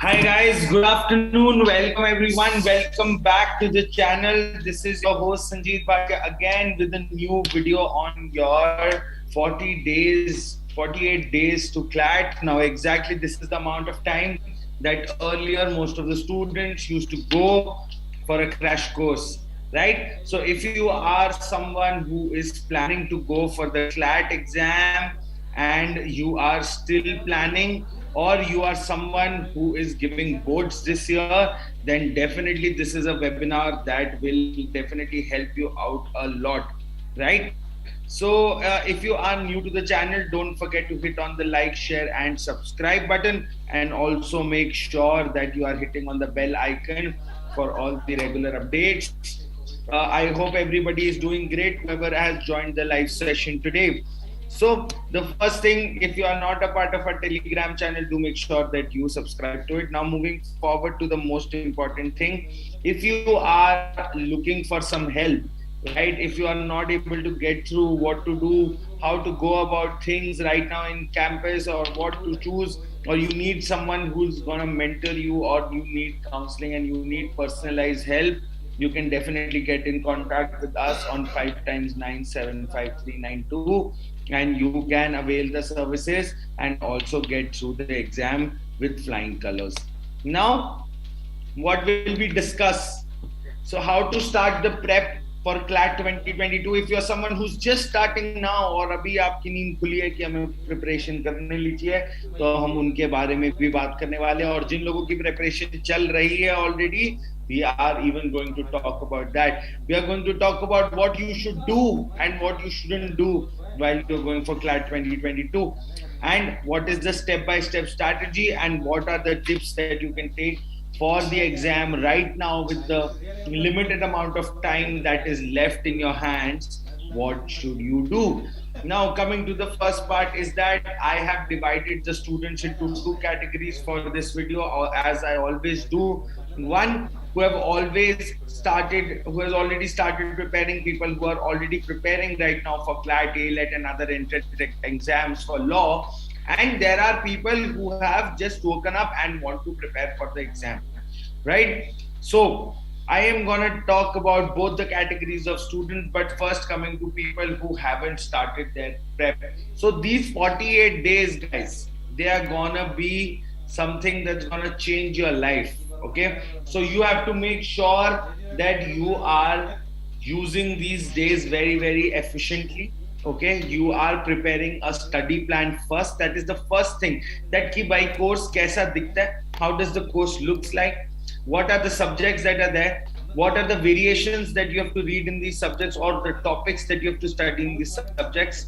Hi guys, good afternoon. Welcome everyone. Welcome back to the channel. This is your host Sanjeev Bhatia again with a new video on your 40 days, 48 days to CLAT. Now exactly this is the amount of time that earlier most of the students used to go for a crash course, right? So if you are someone who is planning to go for the CLAT exam and you are still planning, or you are someone who is giving boards this year, then definitely this is a webinar that will definitely help you out a lot, right? So if you are new to the channel, don't forget to hit on the like, share and subscribe button, and also make sure that you are hitting on the bell icon for all the regular updates. I hope everybody is doing great, whoever has joined the live session today. So the first thing, if you are not a part of our Telegram channel, do make sure that you subscribe to it. Now moving forward to the most important thing, if you are looking for some help, right? If you are not able to get through what to do, how to go about things right now in campus, or what to choose, or you need someone who's gonna mentor you, or you need counseling and you need personalized help, you can definitely get in contact with us on 5 times 975392, and you can avail the services and also get through the exam with flying colors. Now, what will we discuss? So how to start the prep for CLAT 2022? If you're someone who's just starting now और अभी आपकी नींद खुली है कि हमें preparation करने लीजिए है, तो हम उनके बारे में भी बात करने वाले हैं, और जिन लोगों की प्रिपरेशन चल रही है already, we are even going to talk about that. We are going to talk about what you should do and what you shouldn't do while you're going for CLAT 2022, and what is the step-by-step strategy, and what are the tips that you can take for the exam right now with the limited amount of time that is left in your hands. What should you do? Now coming to the first part is that I have divided the students into two categories for this video, or as I always do. One, who have always started, who has already started preparing, people who are already preparing right now for CLAT, AILET and other entrance exams for law. And there are people who have just woken up and want to prepare for the exam, right? So I am going to talk about both the categories of students, but first coming to people who haven't started their prep. So these 48 days, guys, they are going to be something that's going to change your life, okay? So you have to make sure that you are using these days very, very efficiently. Okay, you are preparing a study plan first. That is the first thing, that ki by course kaisa dikhta hai, how does the course looks like, what are the subjects that are there, what are the variations that you have to read in these subjects, or the topics that you have to study in these subjects.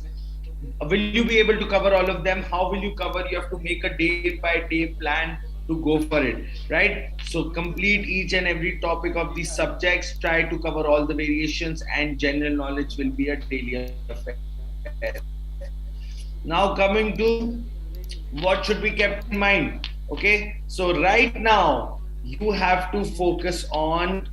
Will you be able to cover all of them? How will you cover? You have to make a day by day plan to go for it, right? So complete each and every topic of these subjects, try to cover all the variations, and general knowledge will be a daily affair. Now coming to what should be kept in mind. Okay, so right now you have to focus on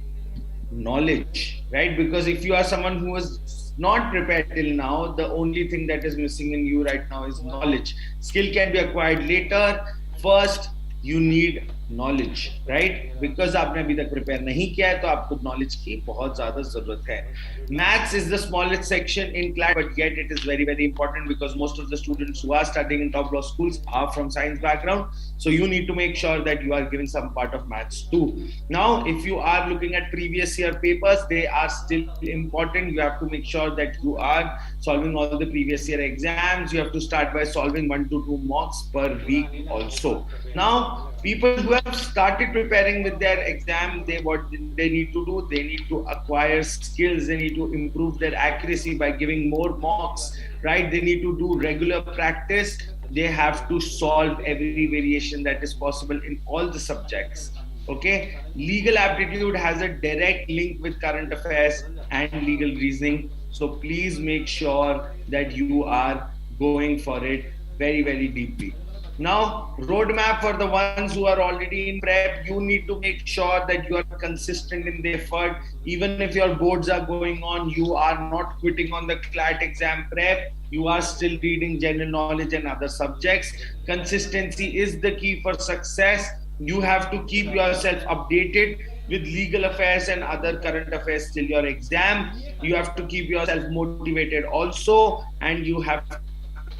knowledge, right? Because if you are someone who is not prepared till now, the only thing that is missing in you right now is knowledge. Skill can be acquired later. First you need knowledge, right? Because आपने अभी तक prepare नहीं किया है, तो आपको knowledge की बहुत ज्यादा जरूरत है. Maths is the smallest section in class, but yet it is very, very important, because most of the students who are studying in top law schools are from science background. So you need to make sure that you are giving some part of maths too. Now if you are looking at previous year papers, they are still important. You have to make sure that you are solving all the previous year exams. You have to start by solving 1 to 2 mocks per week also. Now people who have started preparing with their exam, what they need to do, they need to acquire skills, they need to improve their accuracy by giving more mocks, right? They need to do regular practice. They have to solve every variation that is possible in all the subjects. Okay, legal aptitude has a direct link with current affairs and legal reasoning, so please make sure that you are going for it very, very deeply. Now roadmap for the ones who are already in prep, you need to make sure that you are consistent in the effort. Even if your boards are going on, you are not quitting on the CLAT exam prep. You are still reading general knowledge and other subjects. Consistency is the key for success. You have to keep yourself updated with legal affairs and other current affairs till your exam. You have to keep yourself motivated also, and you have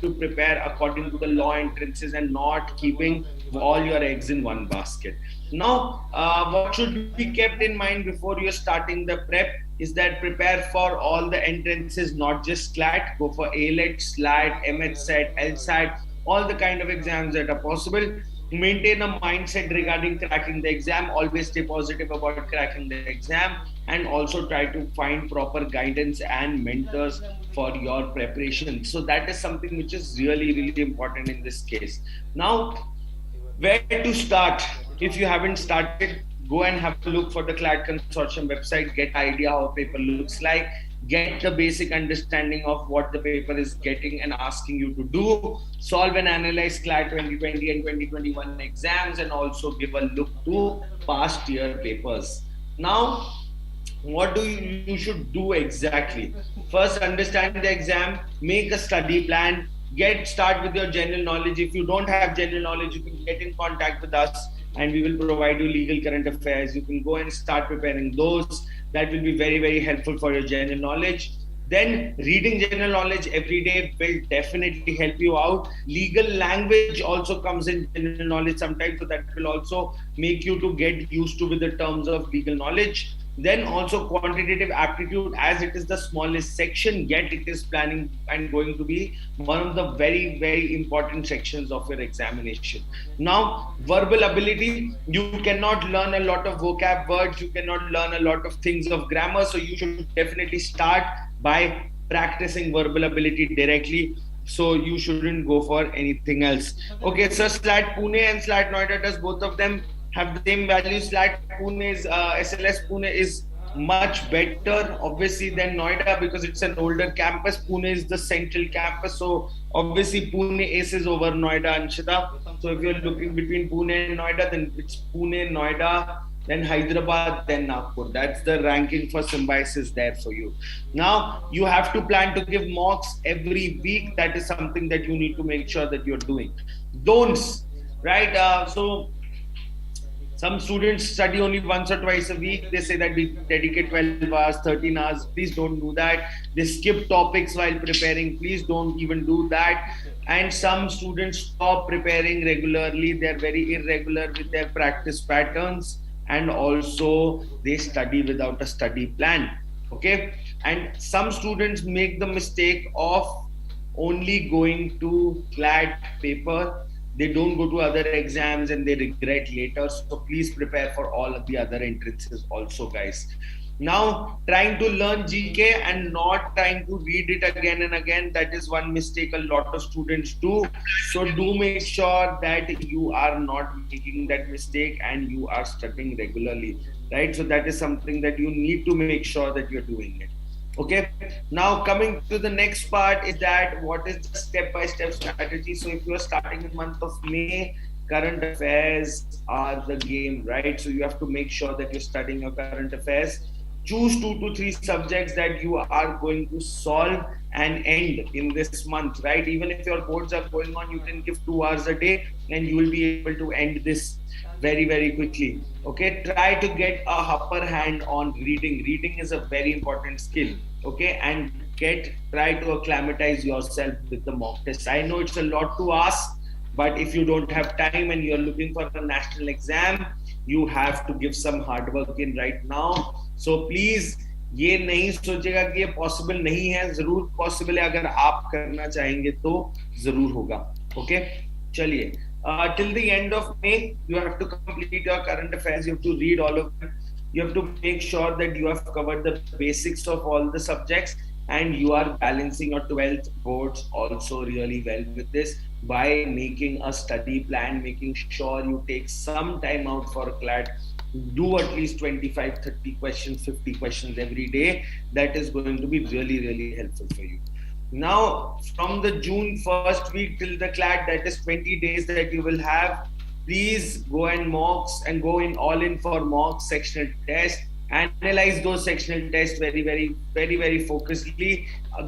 to prepare according to the law entrances and not keeping all your eggs in one basket. Now, what should be kept in mind before you're starting the prep is that prepare for all the entrances, not just CLAT. Go for AILET, SLAT, MHSET, LSAT, all the kind of exams that are possible. Maintain a mindset regarding cracking the exam. Always stay positive about cracking the exam, and also try to find proper guidance and mentors for your preparation. So that is something which is really, really important in this case. Now, where to start? If you haven't started, go and have a look for the CLAT consortium website, get an idea how a paper looks like, get the basic understanding of what the paper is getting and asking you to do, solve and analyze CLAT 2020 and 2021 exams, and also give a look to past year papers. Now, what do you should do exactly? First, understand the exam, make a study plan, start with your general knowledge. If you don't have general knowledge, you can get in contact with us and we will provide you legal current affairs. You can go and start preparing those. That will be very, very helpful for your general knowledge. Then reading general knowledge every day will definitely help you out. Legal language also comes in general knowledge sometimes, so that will also make you to get used to with the terms of legal knowledge. Then also quantitative aptitude, as it is the smallest section, yet it is planning and going to be one of the very, very important sections of your examination. Now, verbal ability, you cannot learn a lot of vocab words, you cannot learn a lot of things of grammar, so you should definitely start by practicing verbal ability directly. So you shouldn't go for anything else. Okay, so SLAT Pune and SLAT Noida, does both of them have the same values? SLAT Pune is SLS Pune is much better obviously than Noida because it's an older campus. Pune is the central campus, so obviously Pune aces over Noida, Anshita. So if you're looking between Pune and Noida, then it's Pune, Noida, then Hyderabad, then Nagpur. That's the ranking for symbiosis there for you. Now, you have to plan to give mocks every week. That is something that you need to make sure that you're doing. Don'ts, right? So some students study only once or twice a week. They say that we dedicate 12 hours, 13 hours. Please don't do that. They skip topics while preparing. Please don't even do that. And some students stop preparing regularly. They're very irregular with their practice patterns. And also they study without a study plan. Okay. And some students make the mistake of only going to CLAT paper. They don't go to other exams and they regret later. So please prepare for all of the other entrances also, guys. Now, trying to learn GK and not trying to read it again and again, that is one mistake a lot of students do. So do make sure that you are not making that mistake and you are studying regularly, right? So that is something that you need to make sure that you're doing it. Okay, now coming to the next part is that what is the step-by-step strategy. So if you are starting in month of May, current affairs are the game, right? So you have to make sure that you're studying your current affairs. Choose 2 to 3 subjects that you are going to solve and end in this month, right? Even if your boards are going on, you can give 2 hours a day and you will be able to end this very, very quickly. Okay, try to get a upper hand on reading. Reading is a very important skill. Okay, and try to acclimatize yourself with the mock test. I know it's a lot to ask, but if you don't have time and you're looking for a national exam, you have to give some hard work in right now. So please, ये नहीं सोचेगा कि ये possible नहीं है, जरूर possible है. अगर आप करना चाहेंगे तो जरूर होगा. ओके, चलिए. Till the end of May, you have to complete your current affairs. You have to read all of them. You have to make sure that you have covered the basics of all the subjects and you are balancing your 12th boards also really well with this by making a study plan, making sure you take some time out for CLAT. Do at least 25, 30 questions, 50 questions every day. That is going to be really, really helpful for you. Now, from the June 1st week till the CLAT, that is 20 days that you will have. Please go and mocks and go in all in for mock sectional test. Analyze those sectional tests very, very, very, very focusedly.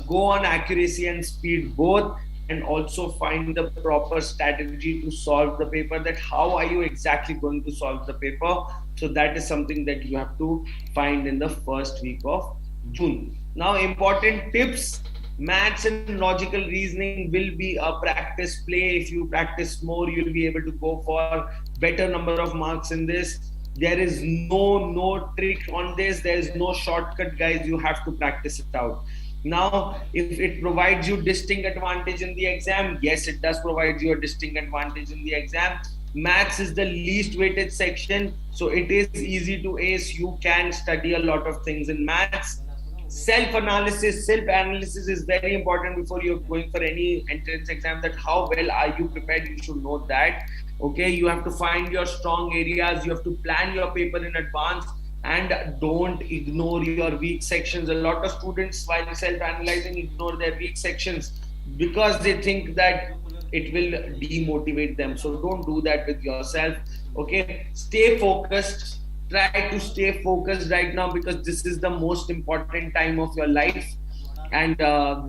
Go on accuracy and speed both. and also find the proper strategy to solve the paper, that how are you exactly going to solve the paper. So that is something that you have to find in the first week of June. Now, important tips: maths and logical reasoning will be a practice play. If you practice more, you'll be able to go for better number of marks in this. There is no trick on this. There is no shortcut, guys. You have to practice it out. Now, if it provides you distinct advantage in the exam, yes, it does provide you a distinct advantage in the exam. Maths is the least weighted section, so it is easy to ace. You can study a lot of things in maths. Self analysis is very important before you're going for any entrance exam, that how well are you prepared. You should know that. Okay, you have to find your strong areas, you have to plan your paper in advance, and don't ignore your weak sections. A lot of students, while self-analyzing, ignore their weak sections because they think that it will demotivate them. So don't do that with yourself. Okay, stay focused. Try to stay focused right now, because this is the most important time of your life. And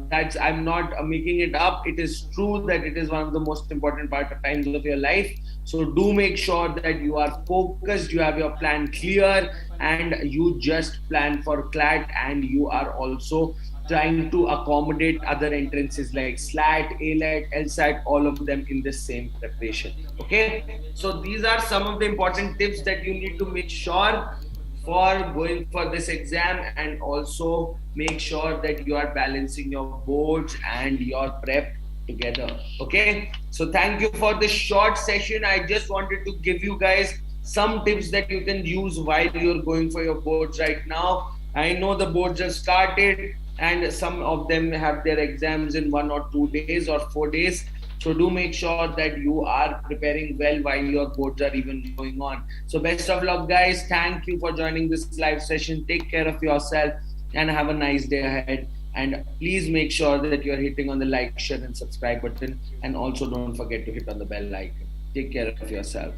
that's, I'm not making it up, it is true that it is one of the most important times of your life. So do make sure that you are focused, you have your plan clear, and you just plan for CLAT, and you are also trying to accommodate other entrances like SLAT, AILET, LSAT, all of them in the same preparation. Okay, so these are some of the important tips that you need to make sure for going for this exam, and also make sure that you are balancing your boards and your prep together. Okay, so thank you for this short session. I just wanted to give you guys some tips that you can use while you're going for your boards right now. I know the boards have started, and some of them have their exams in 1 or 2 days or 4 days. So do make sure that you are preparing well while your boards are even going on. So best of luck, guys. Thank you for joining this live session. Take care of yourself and have a nice day ahead. And please make sure that you're hitting on the like, share, and subscribe button. And also don't forget to hit on the bell icon. Take care of yourself.